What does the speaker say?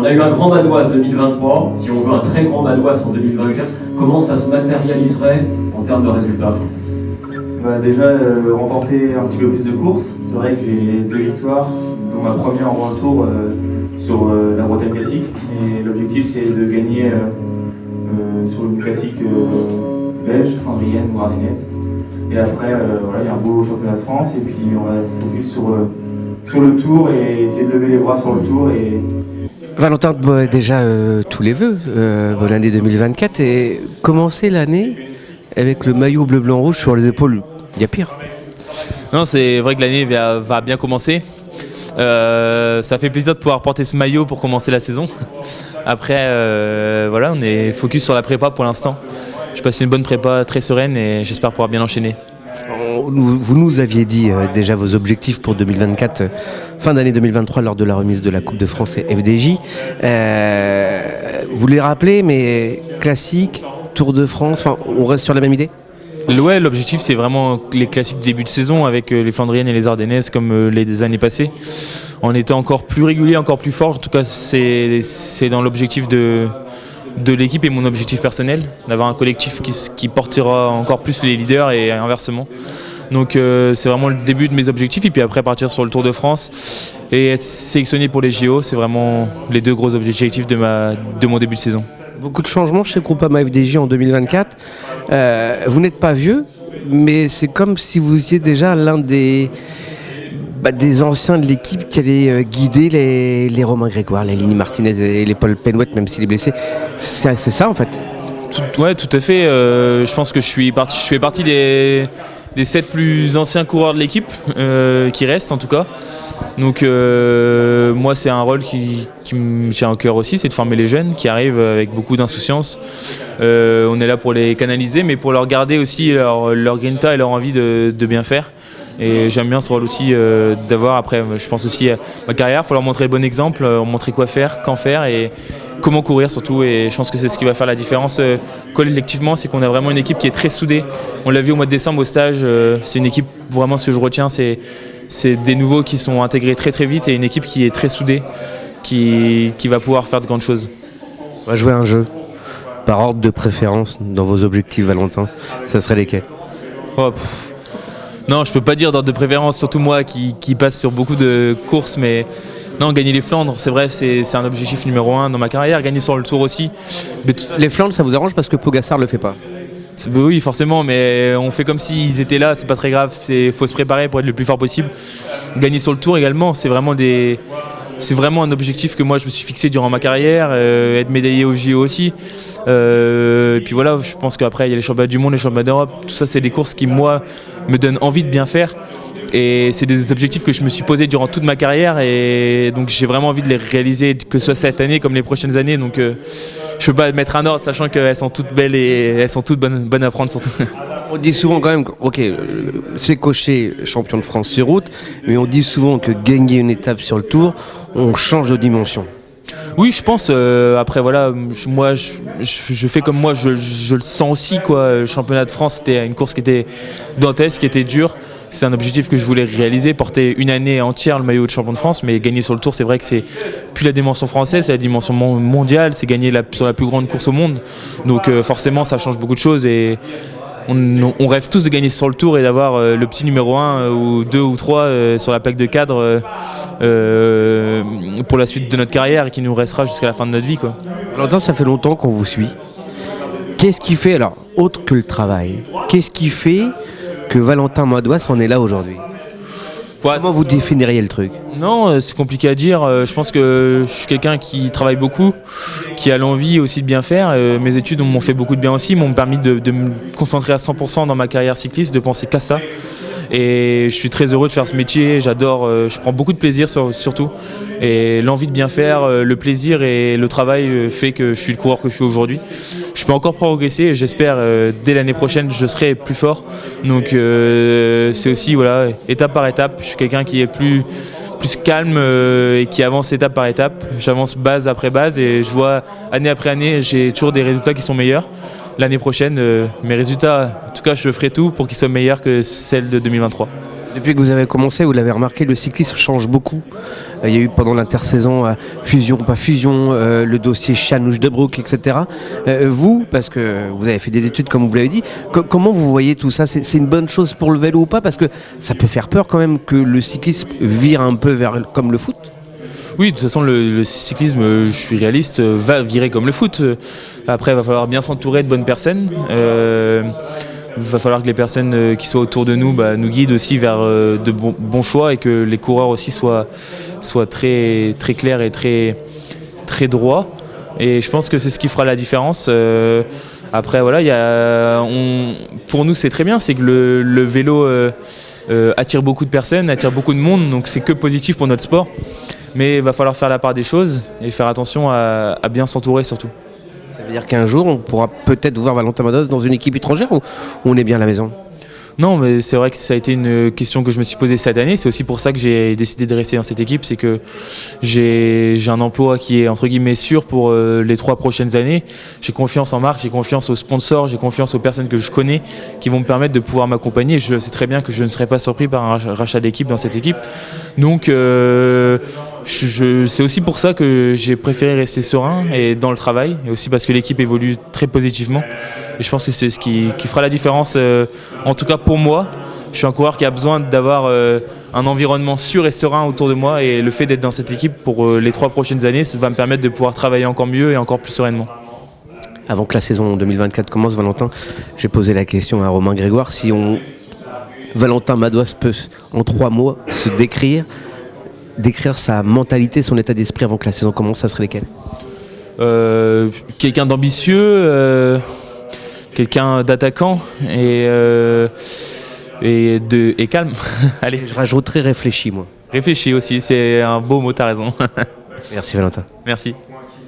a eu un grand Madoise 2023, si on veut un très grand Madoise en 2024, comment ça se matérialiserait en termes de résultats? Déjà, remporter un petit peu plus de courses. C'est vrai que j'ai 2 victoires, dont ma première en Grand Tour sur la Bretagne classique. Et l'objectif, c'est de gagner sur une classique belge, flandrienne ou ardennaise. Et après, voilà, il y a un beau championnat de France. Et puis, on va se focus sur le Tour et essayer de lever les bras sur le Tour. Valentin, déjà tous les vœux, bonne année 2024. Et commencer l'année avec le maillot bleu-blanc-rouge sur les épaules, il y a pire. Non, c'est vrai que l'année va bien commencer. Ça fait plaisir de pouvoir porter ce maillot pour commencer la saison. Après, voilà, on est focus sur la prépa pour l'instant. Je passe une bonne prépa très sereine et j'espère pouvoir bien enchaîner. Vous nous aviez dit déjà vos objectifs pour 2024, fin d'année 2023 lors de la remise de la Coupe de France et FDJ. Vous les rappelez, mais classique, Tour de France, on reste sur la même idée? Ouais, l'objectif c'est vraiment les classiques du début de saison avec les Flandriennes et les Ardennaises comme les années passées. En étant encore plus régulier, encore plus fort. En tout cas, c'est dans l'objectif de l'équipe et mon objectif personnel, d'avoir un collectif qui portera encore plus les leaders et inversement. Donc c'est vraiment le début de mes objectifs et puis après partir sur le Tour de France et être sélectionné pour les JO, c'est vraiment les 2 gros objectifs de mon début de saison. Beaucoup de changements chez Groupama FDJ en 2024. Vous n'êtes pas vieux, mais c'est comme si vous étiez déjà l'un des anciens de l'équipe qui allait guider les Romain Grégoire, les Lini Martinez et les Paul Penouette, même s'il est blessé. C'est ça en fait. Ouais, tout à fait. Je pense que je fais partie des 7 plus anciens coureurs de l'équipe qui restent en tout cas. Donc moi c'est un rôle qui me tient au cœur aussi, c'est de former les jeunes qui arrivent avec beaucoup d'insouciance. On est là pour les canaliser mais pour leur garder aussi leur grinta et leur envie de bien faire. Et j'aime bien ce rôle aussi d'avoir après, je pense aussi à ma carrière, il faut leur montrer le bon exemple, leur montrer quoi faire, quand faire et comment courir surtout. Et je pense que c'est ce qui va faire la différence collectivement, c'est qu'on a vraiment une équipe qui est très soudée. On l'a vu au mois de décembre au stage, c'est une équipe, vraiment ce que je retiens, c'est des nouveaux qui sont intégrés très très vite et une équipe qui est très soudée, qui va pouvoir faire de grandes choses. On va jouer un jeu, par ordre de préférence dans vos objectifs Valentin, ça serait lesquels? Non, je peux pas dire d'ordre de préférence, surtout moi qui passe sur beaucoup de courses, mais non, gagner les Flandres, c'est vrai, c'est un objectif numéro 1 dans ma carrière, gagner sur le Tour aussi. Mais les Flandres, ça vous arrange parce que Pogacar le fait pas? Oui, forcément, mais on fait comme s'ils étaient là, c'est pas très grave, faut se préparer pour être le plus fort possible. Gagner sur le Tour également, c'est vraiment un objectif que moi je me suis fixé durant ma carrière, être médaillé au JO aussi. Et puis voilà, je pense qu'après il y a les championnats du monde, les championnats d'Europe, tout ça c'est des courses qui moi me donnent envie de bien faire. Et c'est des objectifs que je me suis posés durant toute ma carrière et donc j'ai vraiment envie de les réaliser, que ce soit cette année comme les prochaines années. Donc je peux pas mettre un ordre sachant qu'elles sont toutes belles et elles sont toutes bonnes à prendre surtout. On dit souvent quand même, ok, c'est coché champion de France sur route, mais on dit souvent que gagner une étape sur le Tour, on change de dimension. Oui, je pense. Après, voilà, moi, je fais comme moi, je le sens aussi, quoi. Le championnat de France, c'était une course qui était dantesque, qui était dure. C'est un objectif que je voulais réaliser, porter une année entière le maillot de champion de France, mais gagner sur le Tour, c'est vrai que c'est plus la dimension française, c'est la dimension mondiale, c'est gagner sur la plus grande course au monde. Donc forcément, ça change beaucoup de choses et on rêve tous de gagner sur le Tour et d'avoir le petit numéro 1 ou 2 ou 3 sur la plaque de cadre pour la suite de notre carrière et qui nous restera jusqu'à la fin de notre vie, quoi. Valentin, ça fait longtemps qu'on vous suit. Qu'est-ce qui fait, alors, autre que le travail, qu'est-ce qui fait que Valentin Madoise en est là aujourd'hui? Comment vous définiriez le truc? Non, c'est compliqué à dire. Je pense que je suis quelqu'un qui travaille beaucoup, qui a l'envie aussi de bien faire. Mes études m'ont fait beaucoup de bien aussi, m'ont permis de me concentrer à 100% dans ma carrière cycliste, de penser qu'à ça. Et je suis très heureux de faire ce métier, j'adore, je prends beaucoup de plaisir surtout. Et l'envie de bien faire, le plaisir et le travail fait que je suis le coureur que je suis aujourd'hui. Je peux encore progresser et j'espère dès l'année prochaine je serai plus fort. Donc c'est aussi voilà, étape par étape, je suis quelqu'un qui est plus calme et qui avance étape par étape. J'avance base après base et je vois année après année, j'ai toujours des résultats qui sont meilleurs. L'année prochaine, mes résultats, en tout cas, je ferai tout pour qu'ils soient meilleurs que celles de 2023. Depuis que vous avez commencé, vous l'avez remarqué, le cyclisme change beaucoup. Il y a eu pendant l'intersaison fusion ou pas fusion, le dossier Chanouche-Debrouk, etc. Vous, parce que vous avez fait des études comme vous l'avez dit, comment vous voyez tout ça? C'est une bonne chose pour le vélo ou pas? Parce que ça peut faire peur quand même que le cyclisme vire un peu vers comme le foot. Oui, de toute façon, le cyclisme, je suis réaliste, va virer comme le foot. Après, il va falloir bien s'entourer de bonnes personnes. Il va falloir que les personnes qui soient autour de nous nous guident aussi vers de bons choix et que les coureurs aussi soient très, très clairs et très, très droits. Et je pense que c'est ce qui fera la différence. Après, voilà, pour nous, c'est très bien, c'est que le vélo attire beaucoup de personnes, attire beaucoup de monde, donc c'est que positif pour notre sport. Mais il va falloir faire la part des choses et faire attention à bien s'entourer surtout. Ça veut dire qu'un jour, on pourra peut-être voir Valentin Madois dans une équipe étrangère ou on est bien à la maison? Non, mais c'est vrai que ça a été une question que je me suis posée cette année. C'est aussi pour ça que j'ai décidé de rester dans cette équipe. C'est que j'ai un emploi qui est entre guillemets sûr pour les 3 prochaines années. J'ai confiance en marque, j'ai confiance aux sponsors, j'ai confiance aux personnes que je connais qui vont me permettre de pouvoir m'accompagner. Je sais très bien que je ne serai pas surpris par un rachat d'équipe dans cette équipe. Donc c'est aussi pour ça que j'ai préféré rester serein et dans le travail, et aussi parce que l'équipe évolue très positivement. Et je pense que c'est ce qui fera la différence, en tout cas pour moi. Je suis un coureur qui a besoin d'avoir un environnement sûr et serein autour de moi, et le fait d'être dans cette équipe pour les 3 prochaines années, ça va me permettre de pouvoir travailler encore mieux et encore plus sereinement. Avant que la saison 2024 commence, Valentin, j'ai posé la question à Romain Grégoire, si Valentin Madois peut en 3 mots se décrire sa mentalité, son état d'esprit avant que la saison commence, ça serait lesquels? Quelqu'un d'ambitieux, quelqu'un d'attaquant et calme. Allez. Je rajouterais réfléchi, moi. Réfléchis aussi, c'est un beau mot, t'as raison. Merci Valentin. Merci.